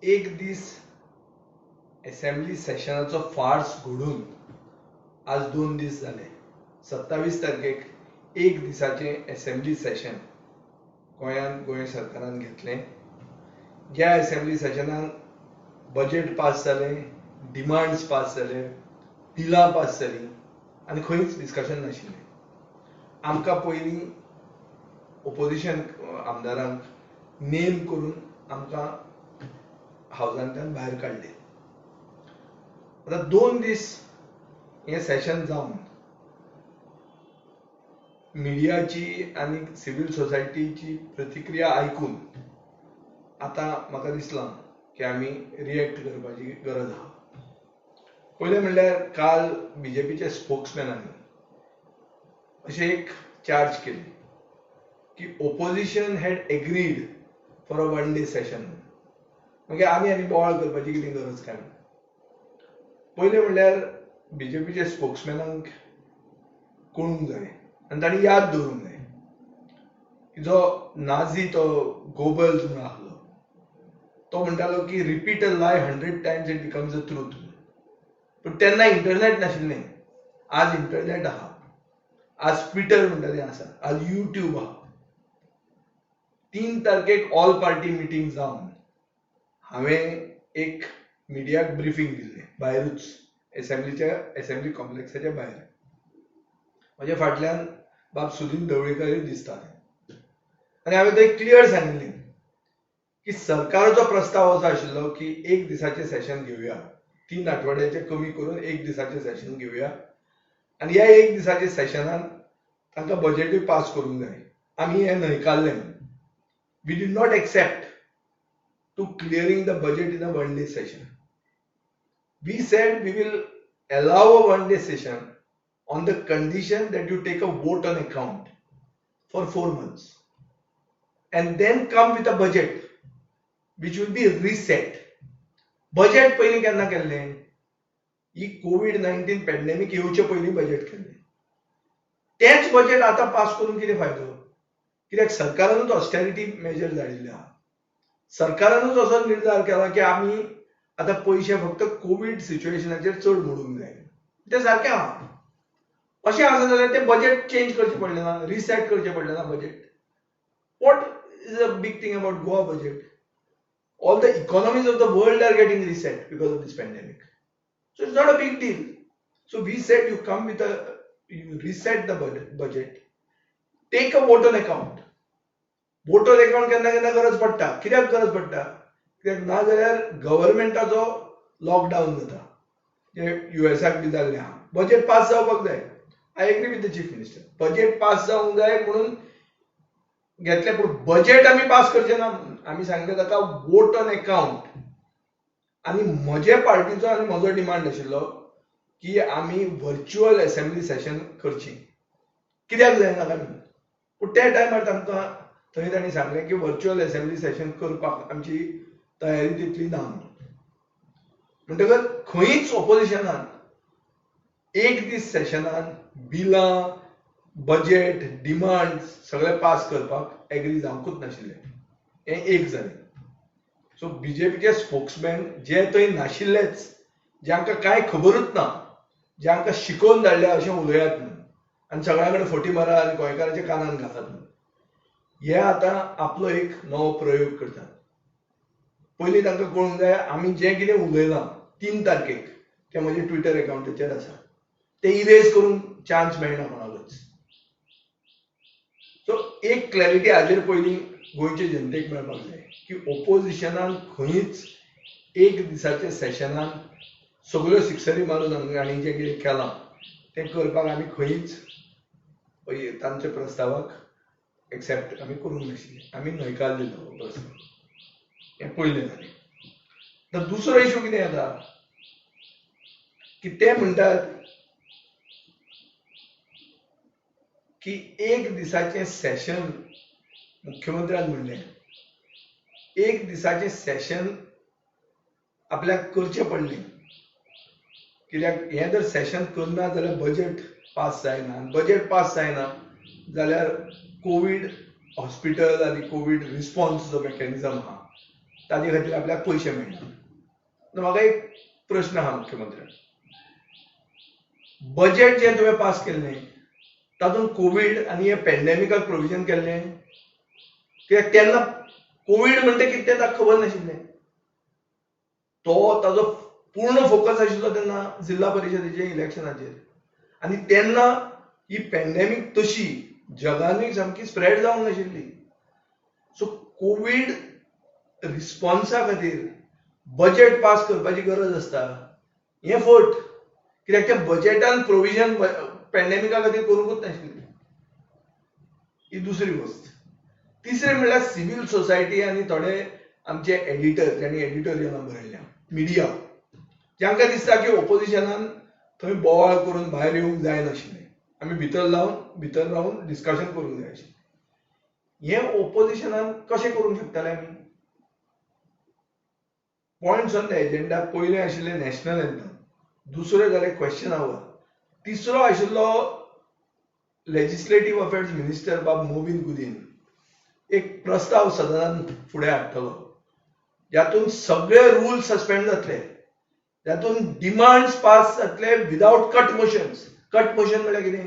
एक दीस असेंब्ली सेशनाचो फार्स घडून आज 2 दीस जाले. 27 तारखेक एक दिसाचे असेंब्ली सेशन गोय सरकारान घेतले. ज्या असेंब्ली सेशनान बजेट पास जाले, डिमांड्स पास जाले, बिलां पास जाली आनी खंयच डिस्कशन नाशिल्लें. आमकां पयलीं ओपोजिशन आमदारांक नेम करून आमकां हावजांतल्यान भायर काडले. आतां 2 दीस हें सेशन जावन मिडियाची आनी सिव्हिल सोसायटीची प्रतिक्रिया आयकून आतां म्हाका दिसलां की आमी रिएक्ट करपाची गरज आहा. पयलें म्हणल्यार काल बीजेपीच्या स्पोक्समॅनांनी अशें एक चार्ज केली की opposition had agreed for a 1 day session. मागीर आनी बोवाळ करपाची कितें गरज काय. पयलें म्हणल्यार बीजेपीच्या स्पोक्समॅनांक कळूंक जाय आनी तांणी याद दवरूंक जाय की जो नाझी तो गोबल्स म्हणून आसलो तो म्हणटालो की repeat a lie 100 Times it becomes a truth. पूण तेन्ना इंटरनेट नाशिल्लें. आज इंटरनेट आहा, आज ट्विटर म्हणटा तें आसा, आज यूट्यूब आहा. 3 तारखेक ऑल पार्टी मिटींग जावन हांवें एक मिडियाक ब्रिफींग दिल्लें भायरूच असेंब्ली कॉम्प्लेक्साच्या भायर. म्हज्या फाटल्यान बाब सुदीन ढवळीकरूय दिसताले आनी हांवें थंय क्लियर सांगिल्लें की सरकाराचो प्रस्ताव असो आशिल्लो की एक दिसाचें सेशन घेवया, 3 आठवड्याचें कमी करून एक दिसाचें सेशन घेवया आनी ह्या एक दिसाच्या सेशनान तांकां बजेटूय पास करूंक जाय. आमी हें न्हयकारलें. We did not accept to clearing the budget in a 1 day session. We said we will allow a 1 day session on the condition that you take a vote on account for 4 months and then come with a budget which will be reset. Budget पयलीं केन्ना केल्लें? ही कोविड-19 pandemic येवचे पयलीं budget केल्लें. तेंच budget आतां pass करून कितें फायदो? कित्याक सरकारानूच ऑस्टेरिटी मेजर धाडिल्ले आहा. सरकारानूच असो निर्धार केला की आमी आतां पयशे फक्त कोविड सिच्युएशनाचेर चड मोडूंक जाय. तें सारकें आहा. अशें आसा जाल्यार तें बजेट चेंज करचें पडलें ना, रिसेट करचें पडलें ना budget. What is a big thing about Goa budget? All the economies of the world are getting reset because of this pandemic. So it's not a big deal. So we said you reset the budget, take a vote on account. vote on account केन्ना केन्ना गरज पडटा. कित्याक गरज पडटा? कित्याक ना जाल्यार गव्हर्नमेंटाचो लॉकडावन जाता. जे युएसाक बी जाल्लें आहा. बजेट पास जावपाक जाय. I agree with the chief minister. Budget pass जावंक जाय म्हणून घेतलें, पूण बजेट आमी पास करचे ना. आमी सांगले ताका वोट ऑन अकाउंट. आनी म्हजे पार्टीचो आनी म्हजो डिमांड आशिल्लो की आमी व्हर्च्युअल असेंब्ली सेशन करची. कित्याक जायना काय म्हणून. पूण त्या टायमार तांकां थंय तांणी सांगलें की व्हर्च्युअल असेंब्ली सेशन करपाक आमची तयारी तितली ना. म्हणटकच खंयच ओपोजिशनान एक दीस सेशनान बिलां, बजेट, डिमांड सगळे पास करपाक एग्री जावंकूच नाशिल्ले. हें एक जालें. सो बीजेपीचे स्पोक्समॅन जे थंय नाशिल्लेच, जांकां कांय खबरूच ना, जांकां शिकोवन धाडलें अशें उलयात म्हणून आनी सगळ्या कडेन फटी मारा आनी गोंयकारांच्या कानान घालात म्हणून, हे आतां आपलो एक नवो प्रयोग करतात. पयलीं तांकां कळूंक जाय आमी जें कितें उलयलां 3 तारखेक तें म्हज्या ट्विटर अकाउंटाचेर आसा. तें इरेज करूंक चान्स मेळना कोणाकूच. सो एक क्लॅरिटी हाजेर पयलीं गोंयचे जनतेक मेळपाक जाय की ओपोजिशनान खंयच एक दिसाच्या सेशनान सगळ्यो सिक्सरी मारून आनी जें कितें केलां तें करपाक आमी खंयच तांच्या प्रस्तावाक एक्सेप्ट आमी करूंक नाशिल्ले. आमी न्हयकार दिलो प्रस्ताव. हें पयलें जालें. आतां दुसरो इशू कितें येता की ते म्हणटात की एक दिसाचें सेशन मुख्यमंत्र्यान म्हणलें एक दिसाचें सेशन आपल्याक करचें पडलें. कित्याक हें जर सेशन करना जाल्यार बजेट पास जायना. बजेट पास जायना जाल्यार कोविड हॉस्पिटल आनी कोविड रिस्पॉन्स जो मेकॅनिझम आहा ताजे खातीर आपल्याक पयशे मेळना. म्हाका एक प्रश्न आहा मुख्यमंत्र्याक, बजेट जे तुवें पास केल्लें तातूंत कोविड आनी हे पॅन्डेमिकाक प्रोविजन केल्लें? कित्याक तेन्ना कोविड म्हणटा कितें तें ताका खबर नाशिल्लें. ताजो पूर्ण फोकस आशिल्लो तेन्ना जिल्हा परिशदेच्या इलेक्शनाचेर, आनी तेन्ना ही पॅन्डेमिक तशी जगानूय सामकी स्प्रेड जावंक नाशिल्ली. सो कोविड रिस्पॉन्सा खातीर बजेट पास करपाची गरज आसता हें फट, कित्याक त्या बजेटान प्रोविजन पॅन्डेमिका खातीर करूंकूच नाशिल्लें. ही दुसरी गोष्ट. तिसरें म्हणल्यार सिव्हिल सोसायटी आनी थोडे आमचे एडिटर ज्यांनी एडिटोरियलां बरयल्या, मिडिया, जांकां दिसता की ओपोजिशनान थंय बोवाळ करून भायर येवंक जाय नाशिल्लें, आमी भितर रावन डिस्कशन करूंक जाय आशिल्लें. हें ओपोजिशनान कशें करूंक शकताले आमी? पॉयंट्स ऑन द एजेंडा पयलें आशिल्लें नॅशनल एंथम, दुसरें जालें क्वेश्चन आवर, तिसरो आशिल्लो लेजिस्लेटिव्ह अफेअर्स मिनिस्टर बाब मोविन गुदिन एक प्रस्ताव सदनान फुडें हाडटलो, जातून सगळे रूल सस्पेंड जातले, जातून डिमांड्स पास जातले without cut motions. Cut motion म्हळ्यार कितें?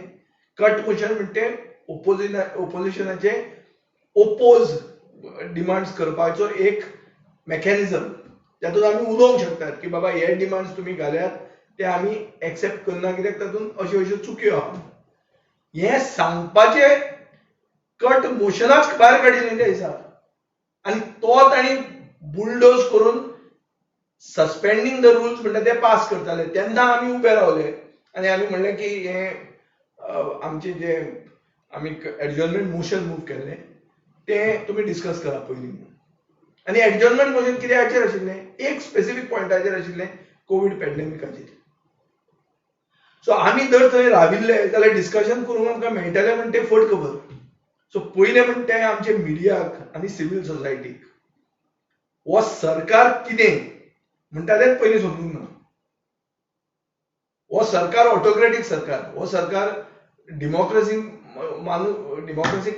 कट मोशन म्हणजे ओपोजिशनाचे ओपोज डिमांड्स करपाचो एक मेकॅनिझम, जातून आमी उलोवंक शकतात की बाबा हे डिमांड्स तुमी घाल्यात ते आमी एक्सेप्ट करना, कित्याक तातूंत अश्यो अश्यो चुक्यो आहा. हें सांगपाचे कट मोशनाच भायर काडिल्लें त्या दिसा, आनी तो तांणी बुलडोज करून सस्पेंडींग द रुल्स म्हणटा ते पास करताले. तेन्ना आमी उबे रावले आनी आमी म्हणलें की हें आमचे जे आमी एडजर्नमेंट मोशन मूव केल्लें तें तुमी डिस्कस करा पयलीं. आनी एडजर्नमेंट मोशन कित्याचेर आशिल्लें? एक स्पेसिफीक पॉयंटाचेर आशिल्लें, कोविड पॅन्डेमिकाचेर. सो आमी जर थंय राविल्ले जाल्यार डिस्कशन करूंक आमकां मेळटलें म्हण तें फट खबर. सो पयलें म्हणटा तें आमचे मिडियाक आनी सिव्हिल सोसायटीक हो सरकार कितें म्हणटा तेंच पयलीं समजूंक ना. हो सरकार ऑटोक्रेटीक सरकार, हो सरकार डेमोक्रेसीक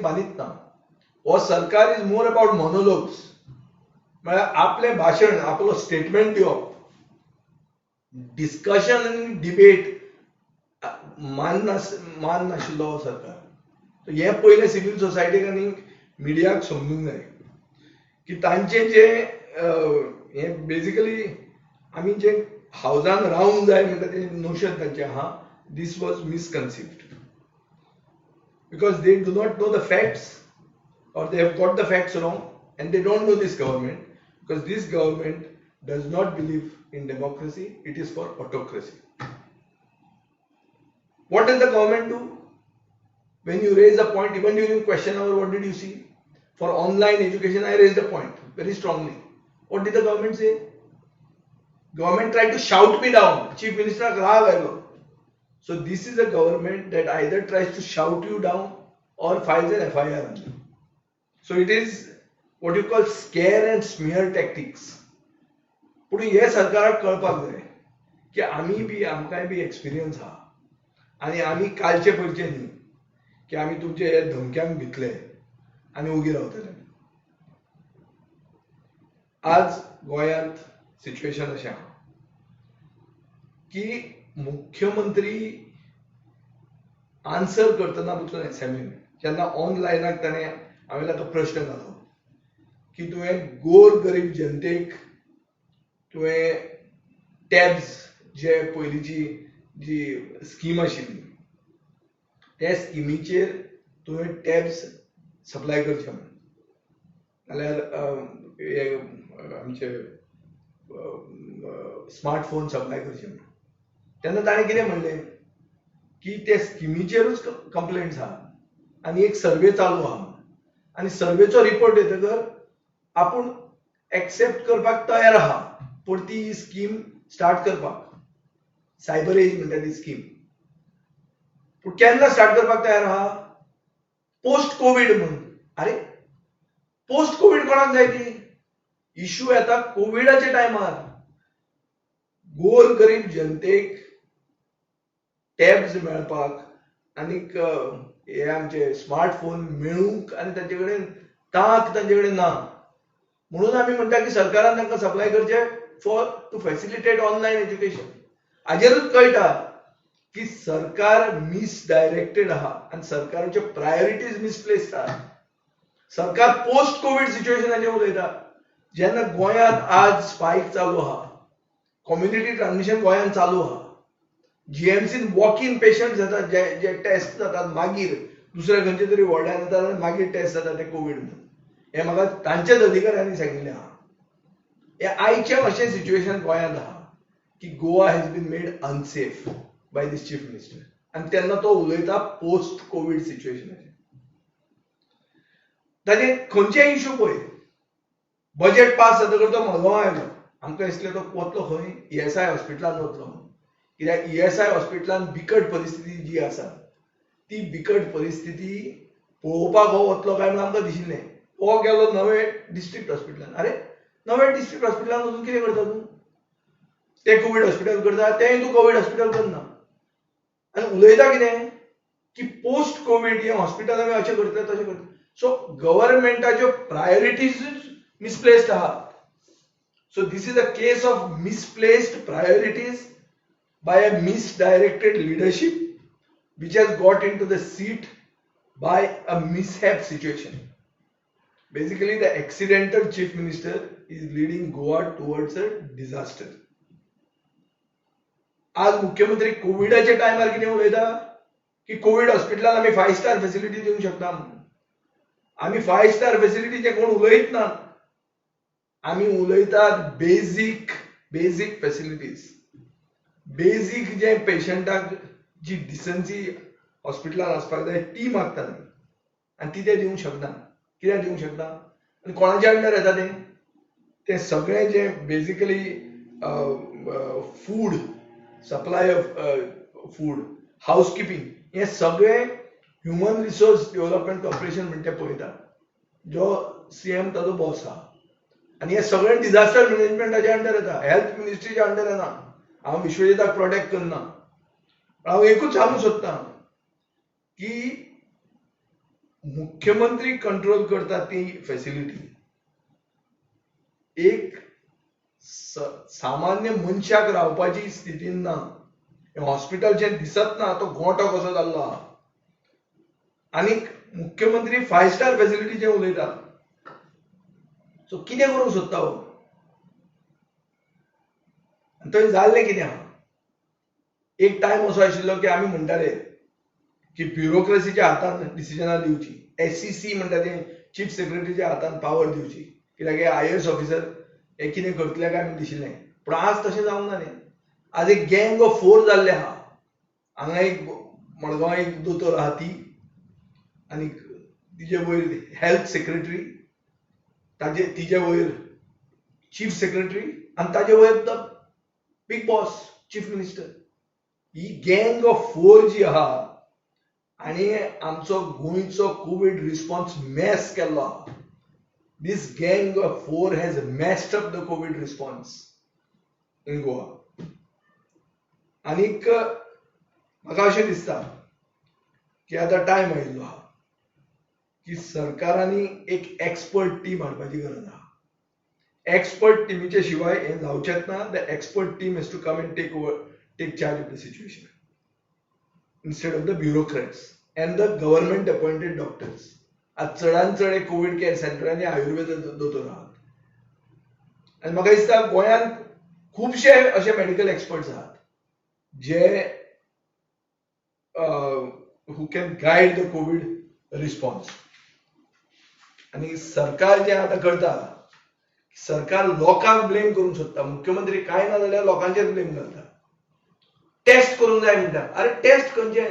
मानीत ना. हो सरकार इज मोर अबाउट मॉनोलॉग्स, म्हळ्यार आपलें भाशण, आपलो स्टेटमेंट दिवप, डिस्कशन आनी डिबेट मान नाशिल्लो हो सरकार. हें पयलें सिव्हिल सोसायटीक आनी मिडियाक समजूंक जाय की तांचें जे हें बेजिकली आमी जे हावजान रावंक जाय म्हणटा तें नोशन तांचें आहा, this was misconceived because they do not know the facts or they have got the facts wrong and they don't know this government, because this government does not believe in democracy, it is for autocracy. What does the government do? When you raise a point, even during question hour, what did you see? For online education, I raised a point very strongly. What did the government say? Government tried to shout me down. Chief Minister raag aayega. So this is a government that either tries to shout you down or files an FIR on you. So it is what you call scare and smear tactics. पूण हे सरकाराक कळपाक जाय की आमी बी आमकांय बी experience आहा आनी आमी कालचे पयचे न्ही की आमी तुमचे हे धमक्यांक भितले आनी ओगी रावतले. आज गोंयांत सिच्युएशन अशें आहा की मुख्यमंत्री आन्सर करतना पसून एसेंब्लीन जेन्ना ऑनलायनाक ताणें हांवें ताका प्रश्न घालो की तुवें गोर गरीब जनतेक तुवें टॅब्स जे पयलींची जी स्कीम आशिल्ली त्या स्किमीचेर तुवें टॅब्स सप्लाय करचे म्हण, नाल्यार आमचे स्मार्टफोन सप्लाय करचे म्हण. तेन्ना ताणें कितें म्हणलें की ते स्किमीचेरूच कंप्लेंट्स आहा आनी एक सर्वे चालू आहा आनी सर्वेचो रिपोर्ट येतकर आपूण एक्सेप्ट करपाक तयार आहा परती ही स्कीम स्टार्ट करपाक. सायबर एज म्हणटा ती स्कीम. पूण केन्ना स्टार्ट करपाक तयार आहा? पोस्ट कोविड म्हणून. अरे पोस्ट कोविड कोणाक जाय ती? इश्यू येता कोविडाच्या टायमार. गोर गरीब जनतेक टॅब्स मेळपाक आनीक हे आमचे स्मार्टफोन मेळूंक आनी तांचे कडेन तांचे कडेन ना. म्हणून आम्ही म्हणटा की सरकारान तांकां सप्लाय करचे for to facilitate online education. हाजेरूच कळटा की सरकार मिसडायरेक्टेड आहा आणि सरकाराच्यो प्रायोरिटीज मिसप्लेस्ड आहा. सरकार पोस्ट कोविड सिच्युएशनाचेर उलयता. जेन्ना गोंयांत आज स्पायक चालू आहा, कम्युनिटी ट्रान्समिशन गोंयांत चालू आहा, जीएमसीन वॉक इन पेशंट जातात जे टेस्ट जातात, मागीर दुसऱ्या खंयच्या तरी वॉर्डान येतात आनी मागीर टेस्ट जाता ते कोविड म्हणून. हे म्हाका तांच्याच अधिकाऱ्यांनी सांगिल्लें आहा. हे आयचें अशें सिच्युएशन गोंयांत आहा की Goa has been made unsafe by these chief minister. आनी तेन्ना तो उलयता पोस्ट कोविड सिच्युएशनाचेर. ताचे खंयचेय इश्यू पळय, बजेट पास जातकर तो मडगांवां आयलो. आमकां दिसलें तो वतलो खंय, ईएसआय हॉस्पिटलांत वतलो. कित्याक ईएसआय हॉस्पिटलांत बिकट परिस्थिती जी आसा ती बिकट परिस्थिती पळोवपाक हो वतलो काय म्हणून आमकां दिशिल्लें. हो गेलो नवे डिस्ट्रिक्ट हॉस्पिटलांत. अरे नवे डिस्ट्रिक्ट हॉस्पिटलांत वचून कितें करता तूं? ते कोविड हॉस्पिटल करता, तेंय तूं कोविड हॉस्पिटल करना. आनी उलयता कितें की पोस्ट कोविड हे हॉस्पिटल आमी अशें करतले तशें करतले. सो गव्हर्नमेंटाच्यो प्रायोरिटीजूच मिसप्लेस्ड आहात. So this is a case of misplaced priorities by a misdirected leadership which has got into the seat by a mishap situation. Basically, the accidental chief minister is leading Goa towards a disaster. आज मुख्यमंत्री कोविडाच्या टायमार कितें उलयता की Covid हॉस्पिटलांत आमी 5 star facility दिवंक शकता म्हणून. आमी 5 स्टार फॅसिलिटीचे कोण उलयत ना. आमी उलयतात बेजीक फॅसिलिटीज. बेजीक जे पेशंटाक जी डिसन्सी हॉस्पिटलांत आसपाक जाय ती मागतात आमी. आनी ती ते दिवंक शकना. कित्याक दिवंक शकना? आनी कोणाच्या अंडर येता ते सगळे जे basically food supply of food, housekeeping, हे सगळे ह्युमन रिसोर्स डेव्हलपमेंट कॉर्पोरेशन म्हणटा ते पळयता, जो सीएम ताजो बॉस आहा. आणि हे सगळे डिझास्टर मॅनेजमेंटाच्या अंडर येता, हेल्थ मिनिस्ट्रीच्या अंडर येना. हांव विश्वजिताक प्रोटेक्ट करना. हांव एकूच सांगूंक सोदतां की मुख्यमंत्री कंट्रोल करता ती फॅसिलिटी एक सामान्य मनशाक रावपाची स्थितीन ना. हॉस्पिटल जे दिसत ना तो गोठो कसो जाल्लो आहा. आनी मुख्यमंत्री 5 स्टार फॅसिलिटीचे उलयता. सो कितें करूंक सोदता हो? थंय जाल्लें कितें आहा? एक टायम असो आशिल्लो की आमी म्हणटाले की ब्युरोक्रेसीच्या हातान डिसिजनां दिवची. एससीसी म्हणटा ते चीफ सेक्रेटरीच्या हातान पावर दिवची. कित्याक हे आयएएस ऑफिसर हे कितें करतले काय म्हणून दिशिल्लें. पूण आज तशें जावंक ना न्ही. आज एक गँग ऑफ 4 जाल्ले आहा. हांगा एक मडगांव एक दोतोर आहा ती, आनी तिजे वयर हेल्थ सेक्रेटरी, तिजे वयर चीफ सेक्रेटरी, आनी ताजे वयर the big boss chief minister. ही गँग ऑफ 4 जी आहा आनी आमचो गोंयचो कोविड रिस्पॉन्स मॅस केल्लो आहा. This gang of 4 has messed up the COVID response in Goa. आनीक म्हाका अशें दिसता की आतां टायम आयिल्लो आहा की सरकारांनी एक एक्सपर्ट टीम हाडपाची गरज आहा. एक्सपर्ट टीमीचे शिवाय हें जावचेंच ना. The expert team has to come and take charge of the situation instead of the bureaucrats and the government appointed doctors. आज चडांत चड एक कोविड केअर सेंटरांनी आयुर्वेद दोतोर आहात. आनी म्हाका दिसता गोंयांत खुबशे अशे मेडिकल एक्सपर्ट्स आहात जे who can guide the covid response. आनी सरकार जे आतां करता, सरकार लोकांक ब्लेम करूंक सोदता. मुख्यमंत्री कांय ना जाल्यार लोकांचेर ब्लेम घालता. टेस्ट करूंक जाय म्हणटा. अरे टेस्ट खंयचे?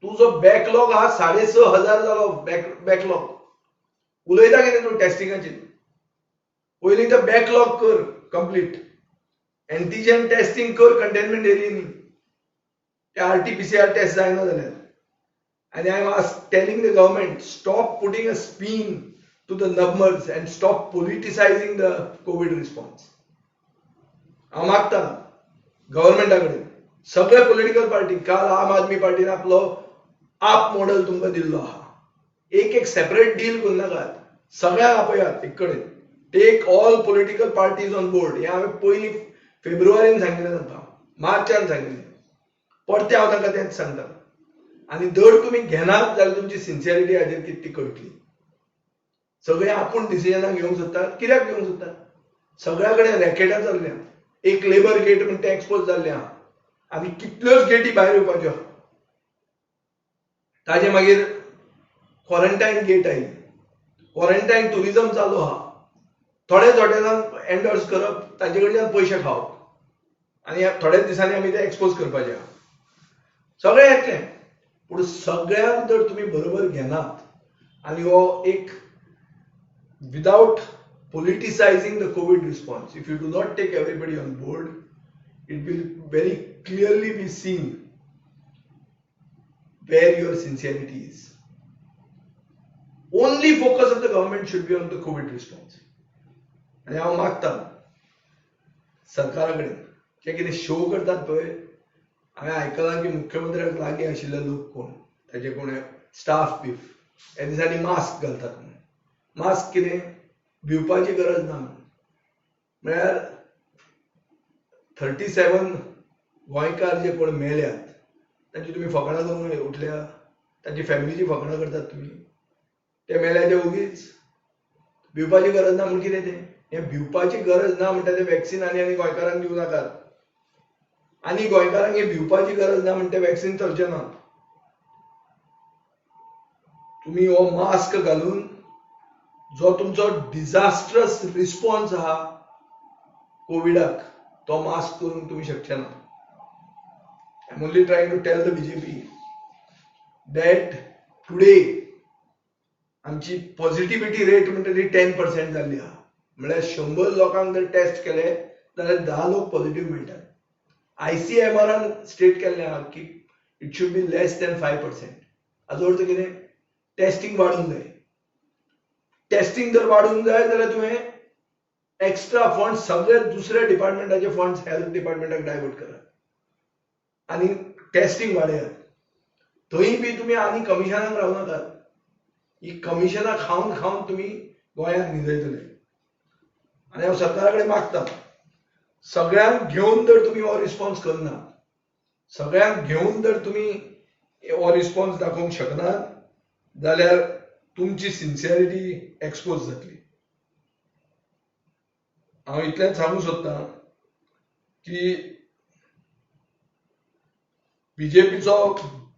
तुजो बॅकलॉग हा 6,500 जालो बॅकलॉग. उलयता कितें तूं टेस्टिंगाचेर? पयलीं तो बॅकलॉग कर कंप्लीट. एंटीजन टेस्टिंग कर कंटेनमेंट एरियांनी. ते आरटीपीसीआर टेस्ट जायना जाल्यार. आनी I was telling the government, stop putting a spin to the numbers and stop politicising the covid response. हांव मागता गव्हर्नमेंटा कडेन, सगळे पॉलिटिकल पार्टी, काल आम आदमी पार्टीन आपलो आप मॉडेल तुमकां दिल्लो आहा. एक सेपरेट डील करूं नाकात. सगळ्यांक आपयात एक कडेन. Take all political parties on board. हे हांवें पयलीं फेब्रुवारीन सांगिल्लें जाता, मार्चान सांगिल्लें. परते हांव तांकां तेंच सांगता. आनी जर तुमी घेनात जाल्यार तुमची सिन्सियरिटी हाजेर कितें ती कळटली. सगळे आपूण डिसिजनां घेवंक सोदतात. कित्याक घेवंक सोदतात? सगळ्या कडेन रॅकेटां चल्ल्या. एक लेबर गेट म्हण तें एक्सपोज जाल्लें आहा आनी कितल्योच गेटी भायर येवपाच्यो. ताजे मागीर क्वॉरंटायन गेट आयली. क्वॉरंटायन टुरिजम चालू आहा. थोडेच हॉटेलांक एंडोर्स करप, ताजे कडल्यान पयशे खावप आनी थोड्याच दिसांनी आमी ते एक्सपोज करपाचे आहा. सगळें येतलें. पूण सगळ्यांक जर तुमी बरोबर घेनात आनी हो एक without politicizing the COVID response, if you do not take everybody on board, it will very clearly be seen where your sincerity is. Only focus of the government should be on the COVID response. आणि हांव मागता सरकारा कडेन जे कितें show करतात पळय, हांवें आयकलां की मुख्यमंत्र्याक लागीं आशिल्ले लोक कोण, ताजे कोण स्टाफ बीफ ह्या दिसांनी मास्क घालतात. मास्क कितें भिवपाची गरज ना म्हळ्यार 37 गोंयकार जे कोण मेल्यात तांची तुमी फकाणां करून उठल्या, तांची फॅमिलीची फकाणां करतात तुमी. ते मेल्या ते उगीच. भिवपाची गरज ना म्हण कितें तें? हें भिवपाची गरज ना म्हणटा तें वॅक्सिन आनी गोंयकारांक दिवं नाकात. आनी गोंयकारांक हें भिवपाची गरज ना म्हण तें वॅक्सिन चलचें ना. तुमी हो मास्क घालून जो तुमचो डिझास्ट्रस रिस्पॉन्स आहा कोविडाक, तो मास्क करून तुमी शकचे ना. I am only trying to tell the BJP that today आमची पॉझिटिव्हिटी रेट म्हणटा ती 10% जाल्ली आहा. म्हळ्यार 100 लोकांक जर टेस्ट केले जाल्यार 10 लोक पॉझिटिव्ह मेळटात. ICMRन स्टेट केल्लें आहा की it should be less than 5%. हाचो अर्थ कितें? टेस्टिंग वाडूंक जाय. टेस्टिंग जर वाडूंक जाय जाल्यार तुवें एक्स्ट्रा फंड सगळे दुसऱ्या डिपार्टमेंटाचे फंड हेल्थ डिपार्टमेंटाक डायवर्ट करात आनी टेस्टिंग वाडयात. थंय बी तुमी आनी कमिशनाक रावं नाकात. ही कमिशनां खावन खावन तुमी गोंयांक न्हिदयतले. आनी हांव सरकारा कडेन मागता, सगळ्यांक घेवन जर तुमी हो रिस्पॉन्स करना, सगळ्यांक घेवन जर तुमी हो रिस्पॉन्स दाखोवंक शकनात जाल्यार तुमची सिन्सियरिटी एक्सपोज जातली. हांव इतलेंच सांगूंक सोदतां की बीजेपीचो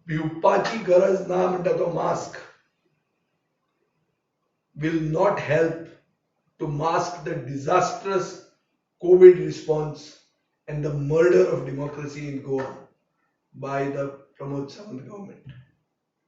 भिवपाची गरज ना म्हणटा तो mask will not help to mask the disastrous COVID response and the murder of democracy in Goa by the Pramod Sawant government.